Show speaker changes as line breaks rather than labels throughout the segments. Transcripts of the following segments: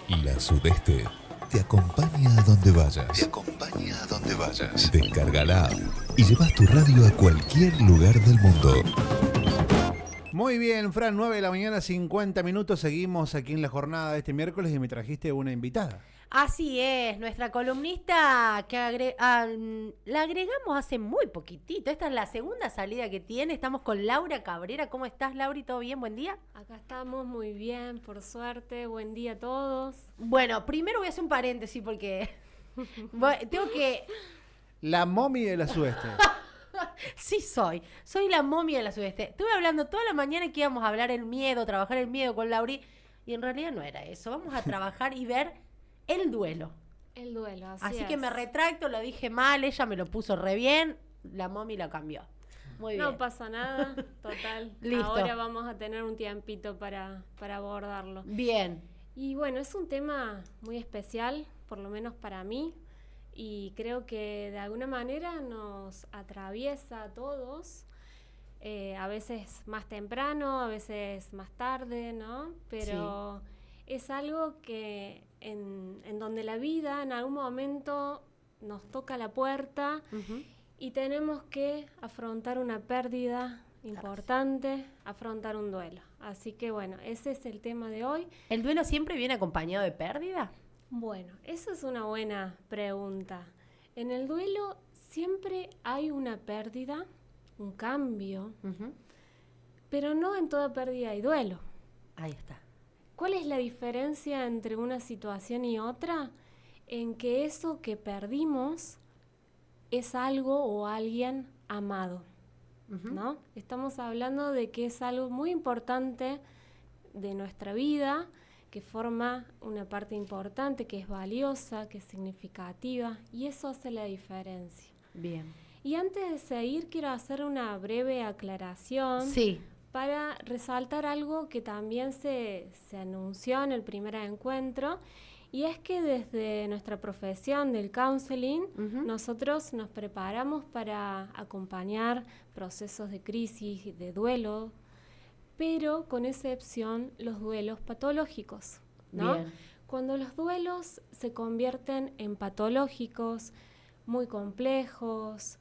La Sudeste te acompaña a donde vayas. Descarga la app y llevas tu radio a cualquier lugar del mundo.
Muy bien, Fran, 9 de la mañana, 50 minutos. Seguimos aquí en la jornada de este miércoles y me trajiste una invitada.
Así es, nuestra columnista que la agregamos hace muy poquitito. Esta es la segunda salida que tiene. Estamos con Laura Cabrera. ¿Cómo estás, Lauri? ¿Todo bien? Buen día.
Acá estamos muy bien, por suerte. Buen día a todos.
Bueno, primero voy a hacer un paréntesis porque tengo que...
La momia de la Sudeste.
Sí soy la momia de la Sudeste. Estuve hablando toda la mañana que íbamos a hablar el miedo, trabajar el miedo con Lauri, y en realidad no era eso. Vamos a trabajar y ver el duelo.
El duelo,
Así
es.
que me retracto, lo dije mal, ella me lo puso re bien, la momia la cambió. Muy bien.
No pasa nada, total.
Listo.
Ahora vamos a tener un tiempito para abordarlo.
Bien.
Y bueno, es un tema muy especial, por lo menos para mí, y creo que de alguna manera nos atraviesa a todos, a veces más temprano, a veces más tarde, ¿no? Pero sí, es algo que en donde la vida en algún momento nos toca la puerta.
Uh-huh.
Y tenemos que afrontar una pérdida importante, afrontar un duelo. Así que bueno, ese es el tema de hoy.
¿El duelo siempre viene acompañado de pérdida?
Bueno, esa es una buena pregunta. En el duelo siempre hay una pérdida, un cambio,
Uh-huh.
pero no en toda pérdida hay duelo.
Ahí está.
¿Cuál es la diferencia entre una situación y otra? En que eso que perdimos es algo o alguien amado,
Uh-huh.
¿no? Estamos hablando de que es algo muy importante de nuestra vida, que forma una parte importante, que es valiosa, que es significativa, y eso hace la diferencia.
Bien.
Y antes de seguir, quiero hacer una breve aclaración.
Sí.
Para resaltar algo que también se anunció en el primer encuentro, y es que desde nuestra profesión del counseling,
Uh-huh.
nosotros nos preparamos para acompañar procesos de crisis, de duelo, pero con excepción los duelos patológicos, ¿no?
Bien.
Cuando los duelos se convierten en patológicos, muy complejos,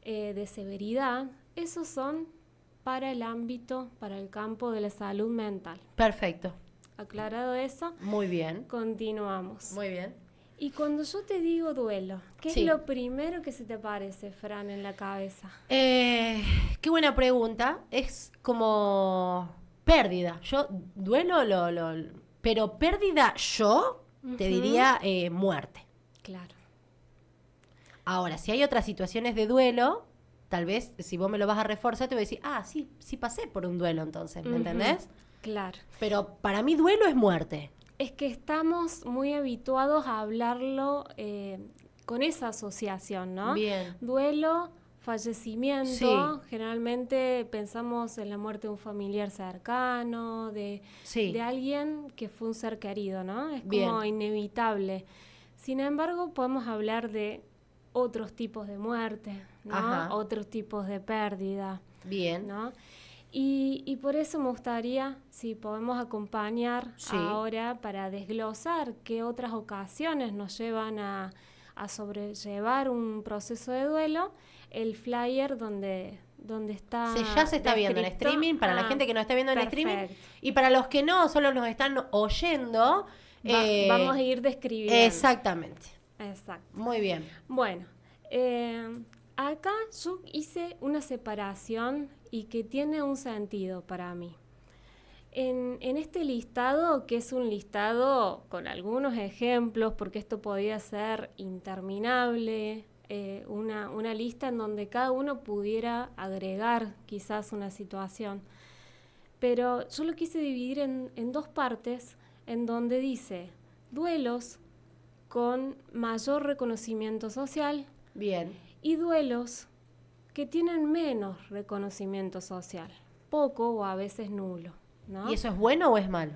de severidad, esos son para el ámbito, para el campo de la salud mental.
Perfecto.
Aclarado eso,
Muy bien.
continuamos.
Muy bien.
Y cuando yo te digo duelo, ¿qué
Sí.
es lo primero que se te aparece, Fran, en la cabeza?
Qué buena pregunta. Es como pérdida. Yo duelo pero pérdida yo te
Ujú.
diría muerte.
Claro.
Ahora, si hay otras situaciones de duelo, tal vez si vos me lo vas a reforzar te voy a decir, sí pasé por un duelo entonces, ¿me
Ujú.
entendés?
Claro.
Pero para mí duelo es muerte.
Es que estamos muy habituados a hablarlo con esa asociación, ¿no?
Bien.
Duelo, fallecimiento.
Sí.
Generalmente pensamos en la muerte de un familiar cercano, de alguien que fue un ser querido, ¿no? Es
Bien.
como inevitable. Sin embargo, podemos hablar de otros tipos de muerte, ¿no?
Ajá.
Otros tipos de pérdida,
Bien.
¿no? Y por eso me gustaría, si podemos acompañar ahora para desglosar qué otras ocasiones nos llevan a sobrellevar un proceso de duelo, el flyer donde está
Ya se está viendo en
descrito.
streaming, para la gente que no está viendo en
Perfecto.
streaming, y para los que no, solo nos están oyendo.
Vamos a ir describiendo.
Exactamente.
Exacto.
Muy bien.
Bueno, acá yo hice una separación y que tiene un sentido para mí. En este listado, que es un listado con algunos ejemplos, porque esto podía ser interminable, una lista en donde cada uno pudiera agregar quizás una situación. Pero yo lo quise dividir en dos partes, en donde dice duelos con mayor reconocimiento social.
Bien.
Y duelos que tienen menos reconocimiento social, poco o a veces nulo, ¿no?
¿Y eso es bueno o es malo?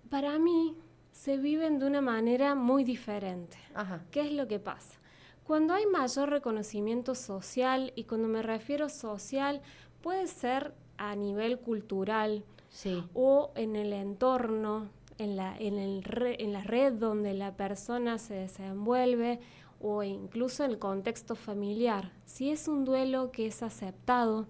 Para mí se viven de una manera muy diferente.
Ajá.
¿Qué es lo que pasa? Cuando hay mayor reconocimiento social, y cuando me refiero social, puede ser a nivel cultural,
Sí.
o en el entorno, en la red donde la persona se desenvuelve o incluso en el contexto familiar. Si es un duelo que es aceptado,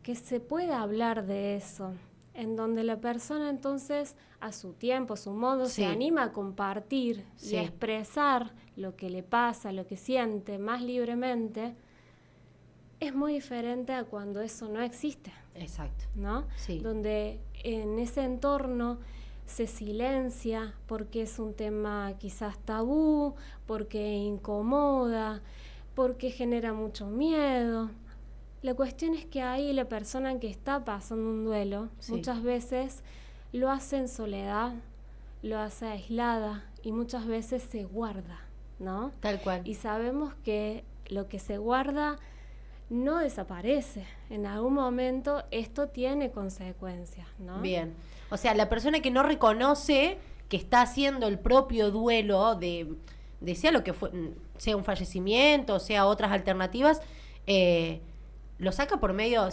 que se pueda hablar de eso, en donde la persona entonces a su tiempo, a su modo,
Sí.
se anima a compartir
Sí.
y a expresar lo que le pasa, lo que siente más libremente, es muy diferente a cuando eso no existe,
Exacto.
¿no?
Sí.
Donde en ese entorno se silencia porque es un tema quizás tabú, porque incomoda, porque genera mucho miedo. La cuestión es que ahí la persona que está pasando un duelo
Sí.
muchas veces lo hace en soledad, lo hace aislada y muchas veces se guarda, ¿no?
Tal cual.
Y sabemos que lo que se guarda no desaparece. En algún momento esto tiene consecuencias, ¿no?
Bien. O sea, la persona que no reconoce que está haciendo el propio duelo de sea lo que fue, sea un fallecimiento, sea otras alternativas, lo saca por medio,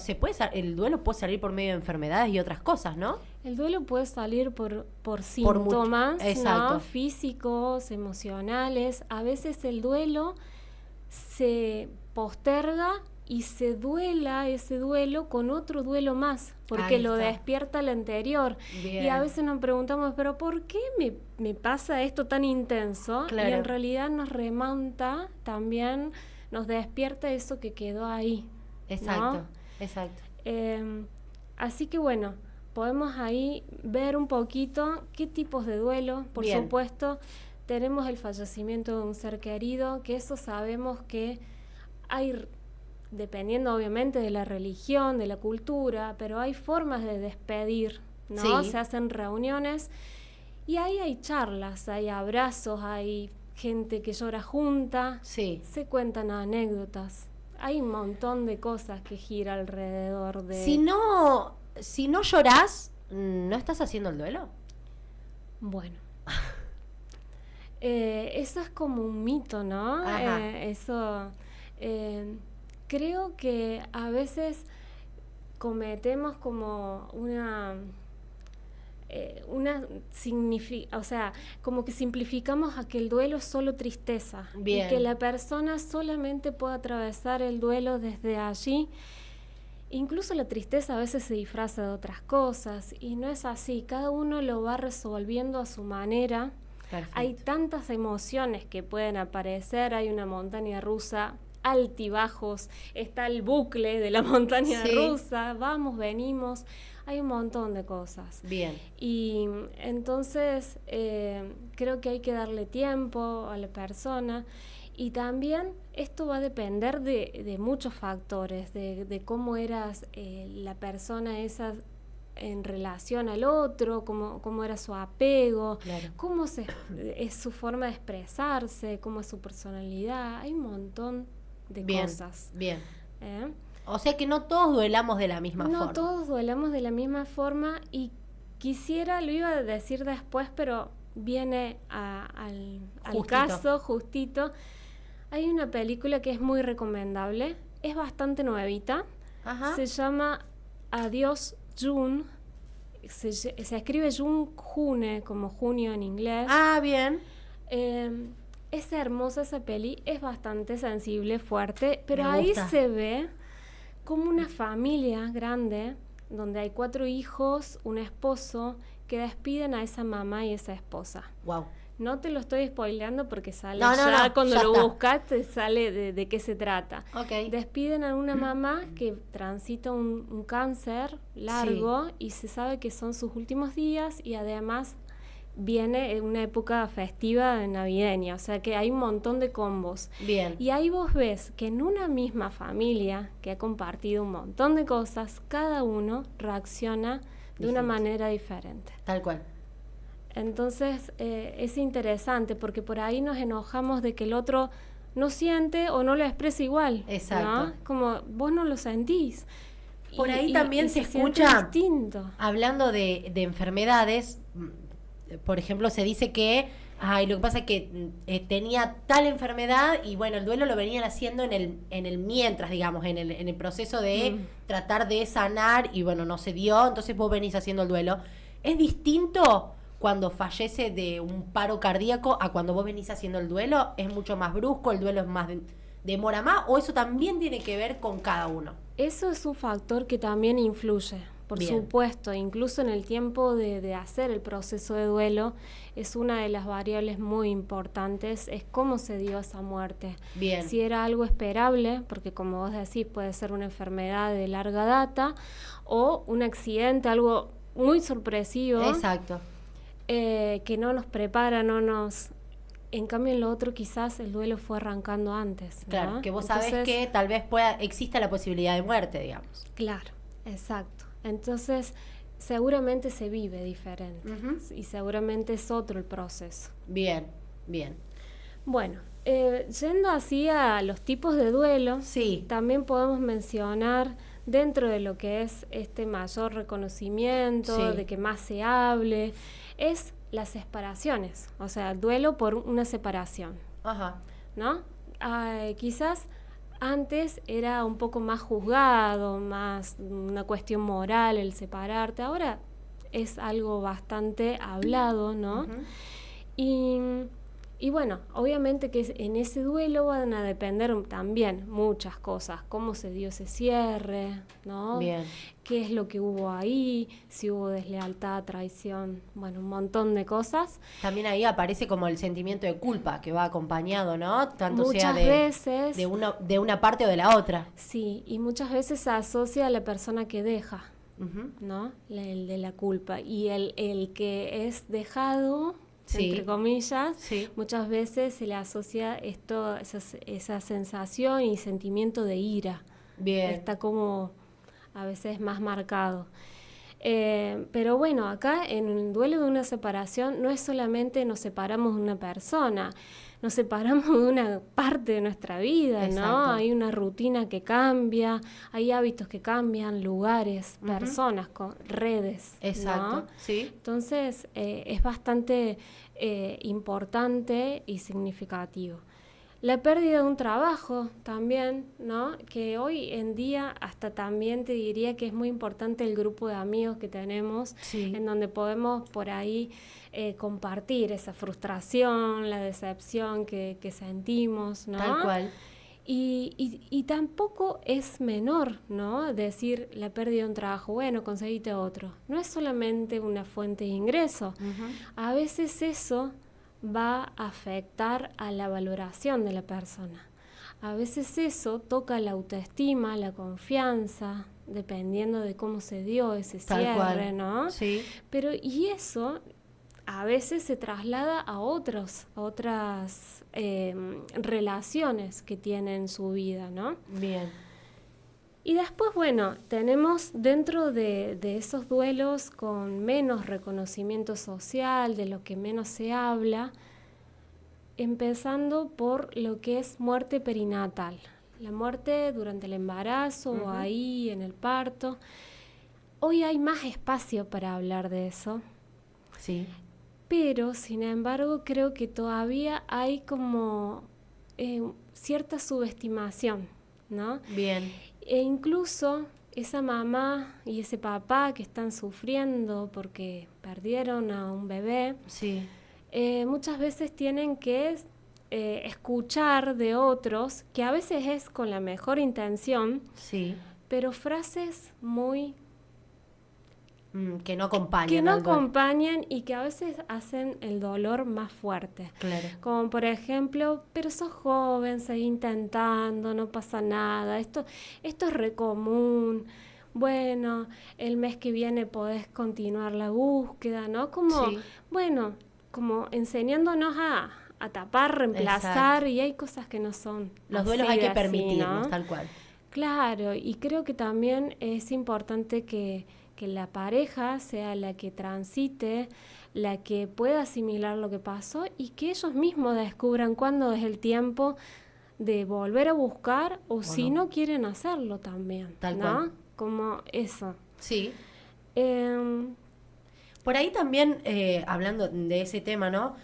el duelo puede salir por medio de enfermedades y otras cosas, ¿no?
El duelo puede salir por síntomas,
exacto.
¿no? Físicos, emocionales. A veces el duelo se posterga y se duela ese duelo con otro duelo más, porque
Ahí
lo
está.
despierta el anterior.
Bien.
Y a veces nos preguntamos, ¿pero por qué me pasa esto tan intenso?
Claro.
Y en realidad nos remonta también, nos despierta eso que quedó ahí.
Exacto,
¿no?
exacto.
Así que bueno, podemos ahí ver un poquito qué tipos de duelo, por
Bien.
supuesto, tenemos el fallecimiento de un ser querido, que eso sabemos que hay, dependiendo obviamente de la religión, de la cultura, pero hay formas de despedir, ¿no?
Sí.
Se hacen reuniones y ahí hay charlas, hay abrazos, hay gente que llora junta,
Sí.
se cuentan anécdotas. Hay un montón de cosas que gira alrededor de...
Si no llorás, ¿no estás haciendo el duelo?
Bueno. Eso es como un mito, ¿no?
Ajá.
Creo que a veces cometemos como o sea, como que simplificamos a que el duelo es solo tristeza.
Bien.
Y que la persona solamente puede atravesar el duelo desde allí. Incluso la tristeza a veces se disfraza de otras cosas y no es así. Cada uno lo va resolviendo a su manera.
Perfecto.
Hay tantas emociones que pueden aparecer, hay una montaña rusa, altibajos, está el bucle de la montaña
Sí.
rusa, vamos, venimos, hay un montón de cosas.
Bien.
Y entonces creo que hay que darle tiempo a la persona y también esto va a depender de muchos factores, de cómo eras la persona esa en relación al otro, cómo era su apego,
Claro.
cómo es su forma de expresarse, cómo es su personalidad. Hay un montón de
Bien.
cosas.
Bien.
¿eh?
O sea que no todos duelamos de la misma
No
forma.
todos duelamos de la misma forma y lo iba a decir después, pero viene al
Justito.
caso justito. Hay una película que es muy recomendable, es bastante nuevita,
Ajá.
se llama Adiós June, se escribe June como junio en inglés.
Ah, bien.
Es hermosa esa peli, es bastante sensible, fuerte, pero
Me
ahí
gusta.
se ve como una familia grande, donde hay 4 hijos, un esposo, que despiden a esa mamá y esa esposa.
Wow.
No te lo estoy spoileando porque sale
No,
ya
no,
cuando
ya
lo
está.
buscas te sale de qué se trata.
Ok.
Despiden a una mamá que transita un cáncer largo y se sabe que son sus últimos días y además viene una época festiva navideña, o sea que hay un montón de combos.
Bien.
Y ahí vos ves que en una misma familia que ha compartido un montón de cosas, cada uno reacciona de una
Distinto.
manera diferente.
Tal cual.
Entonces es interesante porque por ahí nos enojamos de que el otro no siente o no lo expresa igual.
Exacto.
¿no? Como vos no lo sentís.
Por ahí también se
siente
escucha-
distinto.
Hablando de enfermedades, por ejemplo, se dice que lo que pasa es que tenía tal enfermedad y bueno, el duelo lo venían haciendo en el mientras, digamos, en el proceso de tratar de sanar y bueno, no se dio, entonces vos venís haciendo el duelo. Es distinto cuando fallece de un paro cardíaco a cuando vos venís haciendo el duelo? ¿Es mucho más brusco? ¿El duelo es más demora más? ¿O eso también tiene que ver con cada uno?
Eso es un factor que también influye, por
Bien.
supuesto, incluso en el tiempo de hacer el proceso de duelo, es una de las variables muy importantes, es cómo se dio esa muerte.
Bien.
Si era algo esperable, porque como vos decís, puede ser una enfermedad de larga data, o un accidente, algo muy sorpresivo,
Exacto.
que no nos prepara, no nos... En cambio, en lo otro quizás el duelo fue arrancando antes, ¿no?
Claro, que vos sabés que tal vez exista la posibilidad de muerte, digamos.
Claro, exacto. Entonces, seguramente se vive diferente y seguramente es otro el proceso.
Bien, bien.
Bueno, yendo así a los tipos de duelo,
Sí.
también podemos mencionar dentro de lo que es este mayor reconocimiento,
Sí.
de que más se hable, es las separaciones, o sea, duelo por una separación,
Ajá.
¿no? Quizás antes era un poco más juzgado, más una cuestión moral el separarte, ahora es algo bastante hablado, ¿no?
Ujú.
Y bueno, obviamente que en ese duelo van a depender también muchas cosas, cómo se dio ese cierre, ¿no?
Bien.
Qué es lo que hubo ahí, si hubo deslealtad, traición, bueno, un montón de cosas.
También ahí aparece como el sentimiento de culpa que va acompañado, ¿no? Tanto sea
Muchas veces,
de una parte o de la otra.
sí, y muchas veces se asocia a la persona que deja,
Ujú.
¿no? El de la culpa. Y el que es dejado,
Sí.
entre comillas,
Sí.
muchas veces se le asocia esa sensación y sentimiento de ira.
Bien.
Está como a veces más marcado. Pero bueno, acá en el duelo de una separación no es solamente nos separamos de una persona, nos separamos de una parte de nuestra vida,
Exacto.
¿no? Hay una rutina que cambia, hay hábitos que cambian, lugares,
Ujú.
personas, redes,
Exacto.
¿no?
Sí.
Entonces es bastante importante y significativo. La pérdida de un trabajo también, ¿no? Que hoy en día hasta también te diría que es muy importante el grupo de amigos que tenemos,
Sí.
en donde podemos por ahí compartir esa frustración, la decepción que sentimos, ¿no?
Tal cual.
Y tampoco es menor, ¿no? Decir la pérdida de un trabajo, bueno, conseguite otro. No es solamente una fuente de ingreso.
Ujú.
A veces eso va a afectar a la valoración de la persona. A veces eso toca la autoestima, la confianza, dependiendo de cómo se dio ese
Tal
cierre,
cual.
¿no?
Sí.
Pero y eso a veces se traslada a otras relaciones que tiene en su vida, ¿no?
Bien.
Y después, bueno, tenemos dentro de esos duelos con menos reconocimiento social, de lo que menos se habla, empezando por lo que es muerte perinatal. La muerte durante el embarazo o ahí en el parto. Hoy hay más espacio para hablar de eso,
Sí.
pero sin embargo creo que todavía hay como cierta subestimación, ¿no?
Bien.
E incluso esa mamá y ese papá que están sufriendo porque perdieron a un bebé,
Sí.
muchas veces tienen que escuchar de otros, que a veces es con la mejor intención,
Sí.
pero frases muy
Que no acompañan.
que no
al duelo.
acompañan y que a veces hacen el dolor más fuerte.
Claro.
Como por ejemplo, pero sos joven, seguí intentando, no pasa nada, esto es re común. Bueno, el mes que viene podés continuar la búsqueda, ¿no? Como,
Sí.
bueno, como enseñándonos a tapar, reemplazar,
Exacto.
y hay cosas que no son.
Los duelos
así
hay
de
que
así,
permitirlos,
¿no?
tal cual.
Claro, y creo que también es importante que la pareja sea la que transite, la que pueda asimilar lo que pasó y que ellos mismos descubran cuándo es el tiempo de volver a buscar o si no quieren hacerlo también,
Tal
¿no?
cual.
Como eso.
Sí.
Em,
Por ahí también, hablando de ese tema, ¿no?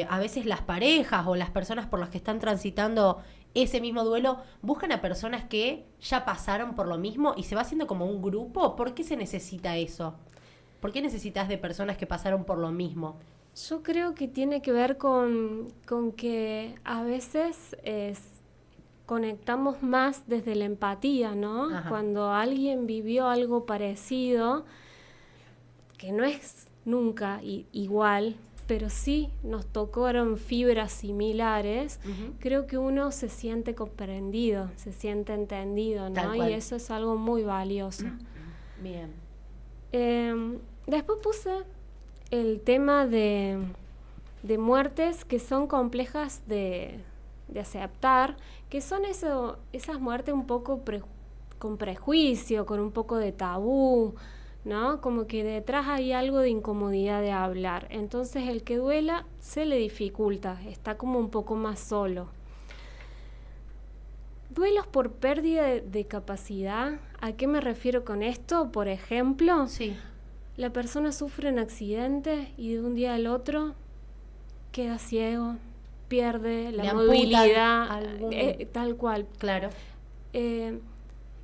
A veces las parejas o las personas por las que están transitando ese mismo duelo buscan a personas que ya pasaron por lo mismo y se va haciendo como un grupo. ¿Por qué se necesita eso? ¿Por qué necesitas de personas que pasaron por lo mismo?
Yo creo que tiene que ver con que a veces conectamos más desde la empatía, ¿no?
Ajá.
Cuando alguien vivió algo parecido, que no es nunca igual, pero sí nos tocaron fibras similares, creo que uno se siente comprendido, se siente entendido, ¿no?
Tal cual.
Y eso es algo muy valioso.
Bien.
Después puse el tema de muertes que son complejas de aceptar, que son esas muertes un poco con prejuicio, con un poco de tabú, ¿no? Como que detrás hay algo de incomodidad de hablar. Entonces el que duela se le dificulta, está como un poco más solo. Duelos por pérdida de capacidad. ¿A qué me refiero con esto? Por ejemplo,
Sí.
la persona sufre un accidente y de un día al otro queda ciego, pierde
Le
la
amputan
movilidad,
algún-
tal cual.
Claro.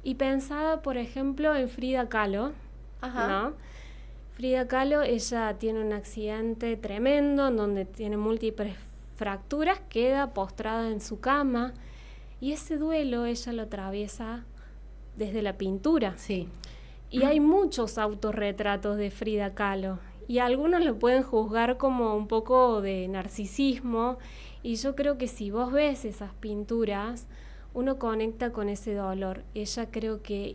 Y pensaba, por ejemplo, en Frida Kahlo,
Ajá.
¿no? Frida Kahlo, ella tiene un accidente tremendo en donde tiene múltiples fracturas, queda postrada en su cama y ese duelo ella lo atraviesa desde la pintura.
Sí.
Y hay muchos autorretratos de Frida Kahlo y algunos lo pueden juzgar como un poco de narcisismo y yo creo que si vos ves esas pinturas, uno conecta con ese dolor. Ella creo que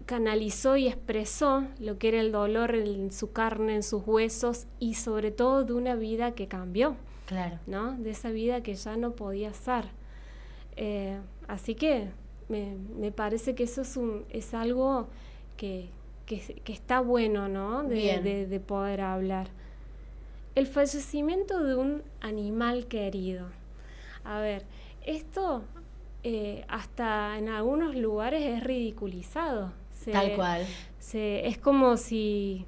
canalizó y expresó lo que era el dolor en su carne, en sus huesos y sobre todo de una vida que cambió,
Claro.
¿no? De esa vida que ya no podía ser. Así que me parece que eso es algo que está bueno, ¿no?
Bien.
De poder hablar. El fallecimiento de un animal querido. A ver, esto hasta en algunos lugares es ridiculizado.
Tal cual.
Es como si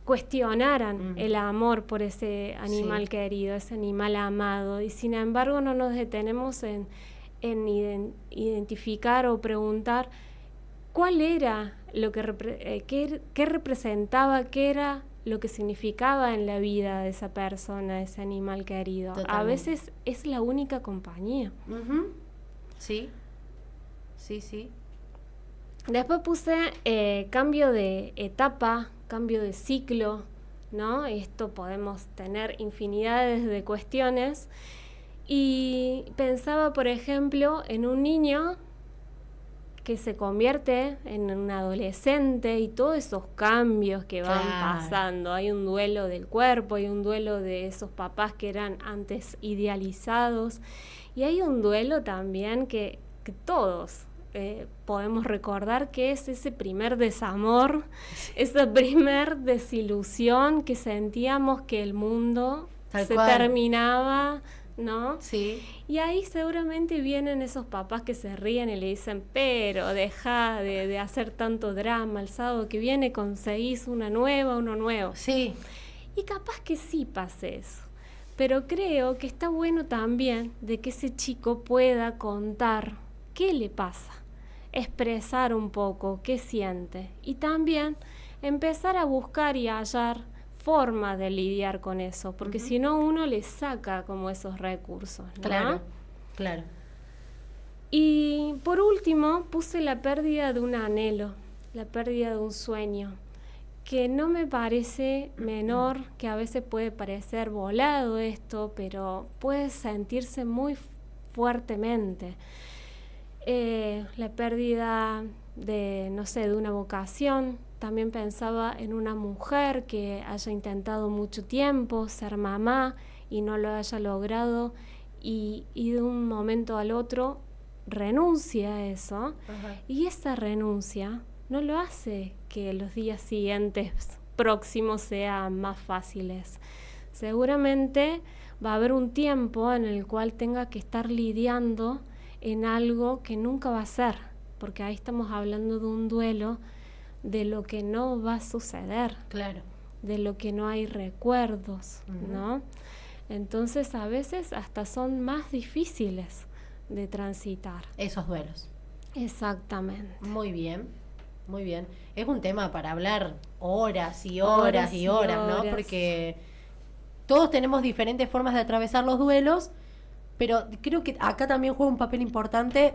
cuestionaran
Mm.
el amor por ese animal
Sí.
querido, ese animal amado, y sin embargo no nos detenemos en identificar o preguntar cuál era lo que qué representaba, qué era lo que significaba en la vida de esa persona, ese animal querido. A
Totalmente.
veces es la única compañía.
Ujú. Sí. Sí, sí.
Después puse cambio de etapa, cambio de ciclo, ¿no? Esto podemos tener infinidades de cuestiones. Y pensaba, por ejemplo, en un niño que se convierte en un adolescente y todos esos cambios que van
Claro.
pasando. Hay un duelo del cuerpo, hay un duelo de esos papás que eran antes idealizados y hay un duelo también que todos podemos recordar, que es ese primer desamor, esa primer desilusión que sentíamos que el mundo
Tal
se
cual.
terminaba, ¿no?
Sí.
Y ahí seguramente vienen esos papás que se ríen y le dicen, pero deja de hacer tanto drama, el sábado que viene conseguís uno nuevo.
Sí.
Y capaz que sí pase eso. Pero creo que está bueno también de que ese chico pueda contar qué le pasa, expresar un poco qué siente y también empezar a buscar y a hallar formas de lidiar con eso, porque si no uno le saca como esos recursos, ¿no?
Claro. Claro.
Y por último puse la pérdida de un anhelo, la pérdida de un sueño, que no me parece menor, que a veces puede parecer volado esto, pero puede sentirse muy fuertemente. La pérdida de, no sé, de una vocación. También pensaba en una mujer que haya intentado mucho tiempo ser mamá y no lo haya logrado y de un momento al otro renuncia a eso.
Ajá.
Y esa renuncia no lo hace que los días siguientes próximos sean más fáciles. Seguramente va a haber un tiempo en el cual tenga que estar lidiando en algo que nunca va a ser, porque ahí estamos hablando de un duelo de lo que no va a suceder,
Claro.
de lo que no hay recuerdos,
Ujú.
¿no? Entonces a veces hasta son más difíciles de transitar.
Esos duelos.
Exactamente.
Muy bien. Muy bien. Es un tema para hablar horas y horas
Horas
y
y
horas, ¿no?
horas.
Porque todos tenemos diferentes formas de atravesar los duelos, pero creo que acá también juega un papel importante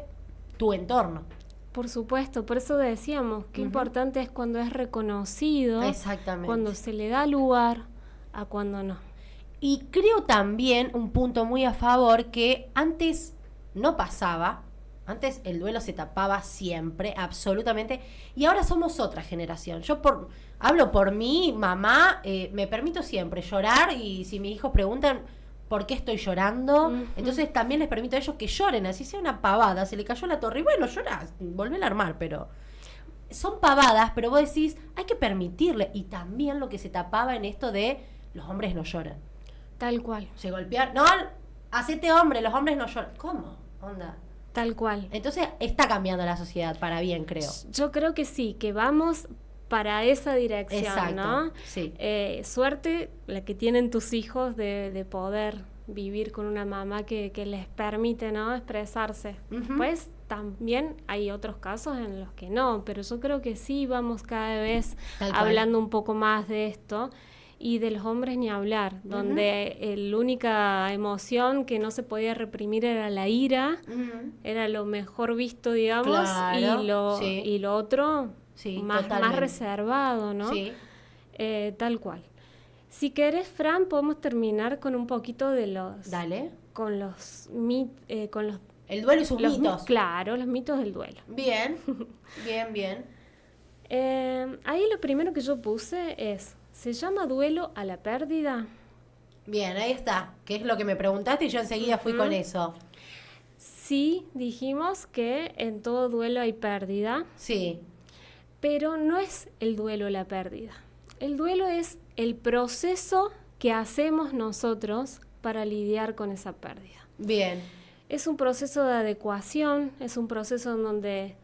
tu entorno.
Por supuesto, por eso decíamos qué importante es cuando es reconocido,
Exactamente.
cuando se le da lugar a cuando no.
Y creo también un punto muy a favor que antes no pasaba, antes el duelo se tapaba siempre, absolutamente, y ahora somos otra generación. Hablo por mí, mamá, me permito siempre llorar y si mis hijos preguntan por qué estoy llorando, entonces también les permito a ellos que lloren, así sea una pavada, se le cayó la torre y bueno, llorás, volvé a armar, pero son pavadas, pero vos decís, hay que permitirle, y también lo que se tapaba en esto de los hombres no lloran.
Tal cual,
Se golpear, no, hacete hombre, los hombres no lloran. ¿Cómo? Onda.
tal cual.
Entonces está cambiando la sociedad para bien, creo.
Yo creo que sí, que vamos para esa dirección,
Exacto,
¿no?
sí.
Suerte la que tienen tus hijos de poder vivir con una mamá que les permite, ¿no?, expresarse.
Ujú.
Pues también hay otros casos en los que no, pero yo creo que sí vamos cada vez
Tal cual.
hablando un poco más de esto. Y de los hombres ni hablar, donde la única emoción que no se podía reprimir era la ira, era lo mejor visto, digamos,
Claro, sí.
y lo otro
Sí,
más
totalmente.
reservado, ¿no?
Sí.
Tal cual. Si querés, Fran, podemos terminar con un poquito de los...
Dale.
Con los
El duelo y sus
los
mitos.
Claro, los mitos del duelo.
Bien, bien, bien.
Ahí lo primero que yo puse es, ¿se llama duelo a la pérdida?
Bien, ahí está. ¿Qué es lo que me preguntaste? Y yo enseguida fui con eso.
Sí, dijimos que en todo duelo hay pérdida,
Sí.
pero no es el duelo la pérdida. El duelo es el proceso que hacemos nosotros para lidiar con esa pérdida.
Bien.
Es un proceso de adecuación, es un proceso en donde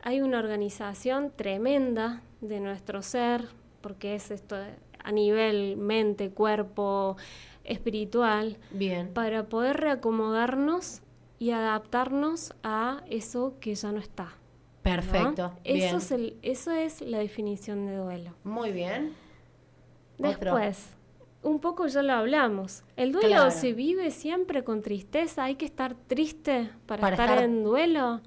hay una organización tremenda de nuestro ser, porque es esto a nivel mente, cuerpo, espiritual,
Bien.
para poder reacomodarnos y adaptarnos a eso que ya no está. ¿no?
Perfecto. Bien.
Eso es la definición de duelo.
Muy bien.
Después, un poco ya lo hablamos. El duelo
Claro.
se vive siempre con tristeza, hay que estar triste para
Para
estar
estar-
en duelo.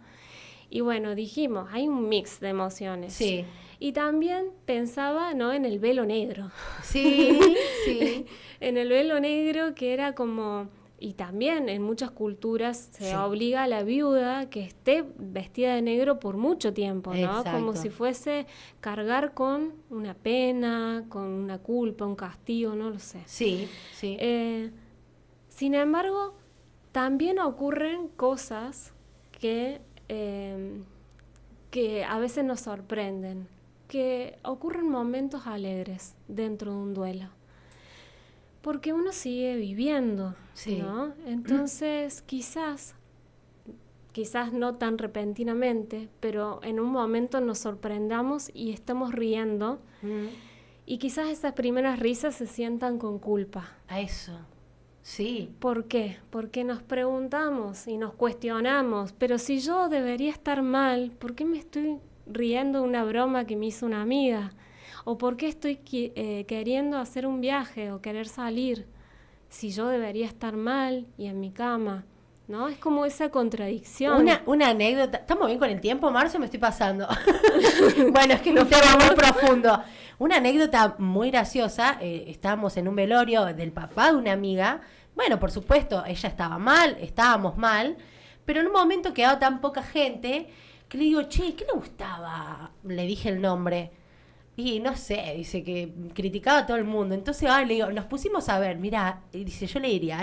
Y bueno, dijimos, hay un mix de emociones.
Sí.
Y también pensaba, ¿no?, en el velo negro.
Sí, sí.
En el velo negro que era como... Y también en muchas culturas se
Sí.
obliga a la viuda que esté vestida de negro por mucho tiempo, ¿no?
Exacto.
Como si fuese cargar con una pena, con una culpa, un castigo, no lo sé.
Sí, sí.
Sin embargo, también ocurren cosas que a veces nos sorprenden, que ocurren momentos alegres dentro de un duelo. Porque uno sigue viviendo,
Sí.
¿no? Entonces, quizás no tan repentinamente, pero en un momento nos sorprendamos y estamos riendo, y quizás esas primeras risas se sientan con culpa.
A eso. Sí.
¿Por qué? Porque nos preguntamos y nos cuestionamos, pero si yo debería estar mal, ¿por qué me estoy riendo de una broma que me hizo una amiga? ¿O por qué estoy queriendo hacer un viaje o querer salir si yo debería estar mal y en mi cama? ¿No? Es como esa contradicción.
Una anécdota. ¿Estamos bien con el tiempo, Marcio? Me estoy pasando. Bueno, es que es un tema muy profundo. Una anécdota muy graciosa. Estábamos en un velorio del papá de una amiga. Bueno, por supuesto, ella estaba mal, estábamos mal. Pero en un momento quedaba tan poca gente que le digo, che, ¿qué le gustaba? Le dije el nombre. Y no sé, dice que criticaba a todo el mundo. Entonces, le digo, nos pusimos a ver, mira, dice, yo le diría,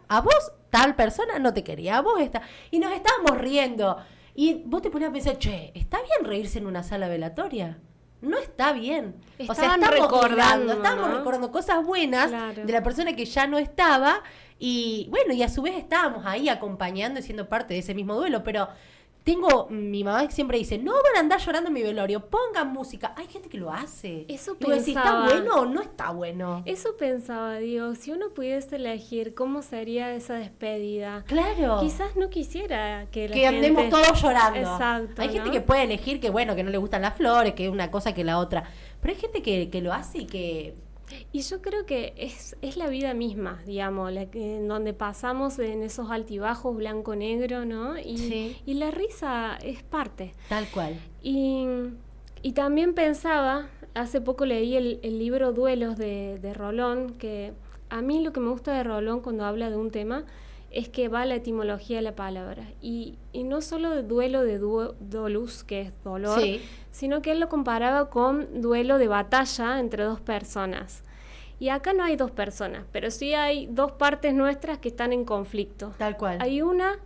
a vos tal persona no te quería, a vos esta. Y nos estábamos riendo. Y vos te ponías a pensar, che, ¿está bien reírse en una sala velatoria? No está bien.
Estaban
estamos
recordando,
estábamos
¿no?
recordando cosas buenas
Claro.
de la persona que ya no estaba. Y bueno, y a su vez estábamos ahí acompañando y siendo parte de ese mismo duelo. Pero Mi mamá siempre dice, no van a andar llorando en mi velorio, pongan música. Hay gente que lo hace.
Eso
Y vos decís, ¿está
pensaba.
bueno o no está bueno?
Eso pensaba, digo, si uno pudiese elegir cómo sería esa despedida,
Claro.
quizás no quisiera que la
Que andemos
gente...
todos llorando.
Exacto,
Hay gente
¿no?
que puede elegir que, bueno, que no le gustan las flores, que una cosa que la otra. Pero hay gente que lo hace y que...
Y yo creo que es la vida misma, digamos, en donde pasamos en esos altibajos blanco-negro, ¿no? Y la risa es parte.
Tal cual.
Y también pensaba, hace poco leí el libro Duelos de Rolón, que a mí lo que me gusta de Rolón cuando habla de un tema es que va a la etimología de la palabra. Y no solo de duelo de dolus, que es dolor,
Sí.
sino que él lo comparaba con duelo de batalla entre dos personas. Y acá no hay dos personas, pero sí hay dos partes nuestras que están en conflicto.
Tal cual.
Hay una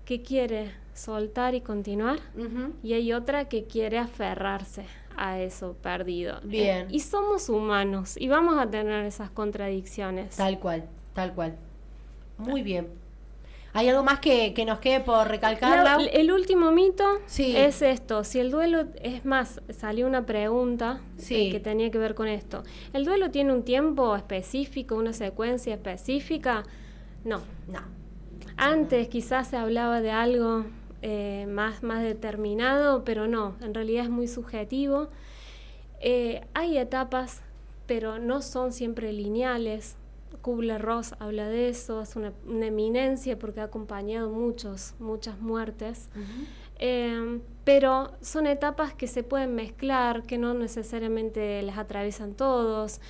que quiere soltar y continuar,
Ujú.
y hay otra que quiere aferrarse a eso perdido.
Bien.
Y somos humanos y vamos a tener esas contradicciones.
Tal cual, tal cual. Muy bien. ¿Hay algo más que nos quede por recalcar, Lau?
El último mito
Sí.
es esto. Si el duelo, es más, salió una pregunta
Sí.
que tenía que ver con esto. ¿El duelo tiene un tiempo específico, una secuencia específica? No.
No.
Antes quizás se hablaba de algo más determinado, pero no, en realidad es muy subjetivo. Hay etapas, pero no son siempre lineales. Kubler-Ross habla de eso, es una eminencia porque ha acompañado muchas muertes. Pero son etapas que se pueden mezclar, que no necesariamente las atraviesan todos,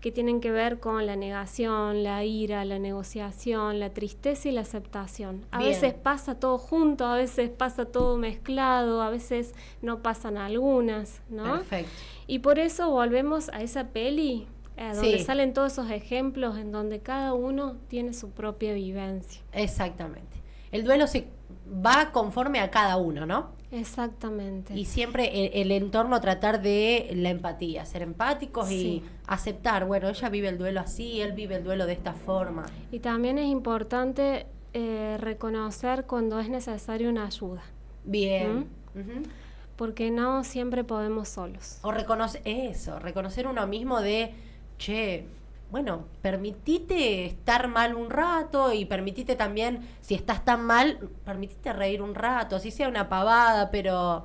que tienen que ver con la negación, la ira, la negociación, la tristeza y la aceptación. A
Bien.
veces pasa todo junto, a veces pasa todo mezclado, a veces no pasan algunas, ¿no?
Perfecto.
Y por eso volvemos a esa peli, donde
Sí.
salen todos esos ejemplos en donde cada uno tiene su propia vivencia.
Exactamente. El duelo se va conforme a cada uno, ¿no?
Exactamente.
Y siempre el entorno tratar de la empatía, ser empáticos y
Sí.
aceptar, bueno, ella vive el duelo así, él vive el duelo de esta forma.
Y también es importante reconocer cuando es necesaria una ayuda,
Bien. Ujú.
porque no siempre podemos solos.
O reconocer uno mismo de, che, bueno, permitite estar mal un rato y permitite también, si estás tan mal, permitite reír un rato, así sea una pavada, pero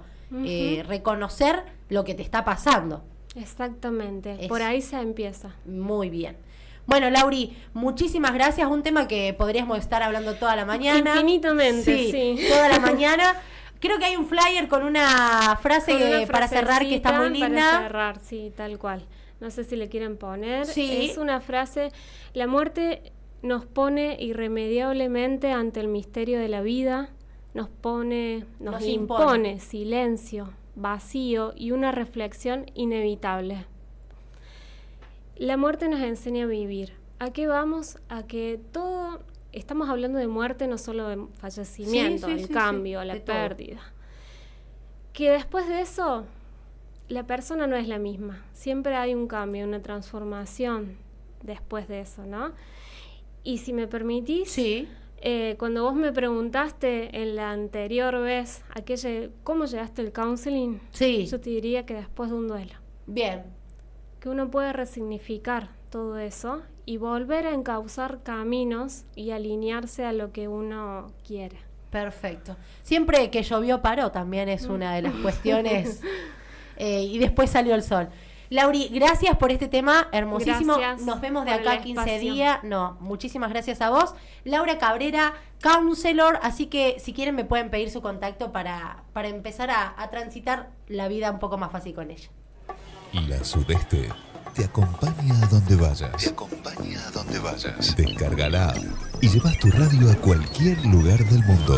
reconocer lo que te está pasando.
Exactamente.
Es-
Por ahí se empieza.
Muy bien. Bueno, Lauri, muchísimas gracias. Un tema que podríamos estar hablando toda la mañana.
Infinitamente, sí.
Toda la mañana. Creo que hay un flyer con una frase
Con una
para cerrar que está muy
frasecita
linda.
Para cerrar, sí, tal cual. No sé si le quieren poner.
Sí.
Es una frase, la muerte nos pone irremediablemente ante el misterio de la vida, nos
Nos
impone silencio, vacío y una reflexión inevitable. La muerte nos enseña a vivir. ¿A qué vamos? A que todo... Estamos hablando de muerte, no solo de fallecimiento,
Sí,
el
sí, sí,
cambio,
sí,
la
de todo.
pérdida. Que después de eso, la persona no es la misma. Siempre hay un cambio, una transformación después de eso, ¿no? Y si me permitís,
Sí.
cuando vos me preguntaste en la anterior vez cómo llegaste al counseling,
Sí.
yo te diría que después de un duelo.
Bien.
Que uno puede resignificar todo eso y volver a encauzar caminos y alinearse a lo que uno quiere.
Perfecto. Siempre que llovió paró también es una de las cuestiones. Y después salió el sol. Lauri, gracias por este tema hermosísimo.
Gracias
Nos vemos de
por
acá
el
15
espacio.
días. No, muchísimas gracias a vos. Laura Cabrera, counselor. Así que si quieren me pueden pedir su contacto para empezar a transitar la vida un poco más fácil con ella.
La Sudeste te acompaña a donde vayas. Descarga la app y llevas tu radio a cualquier lugar del mundo.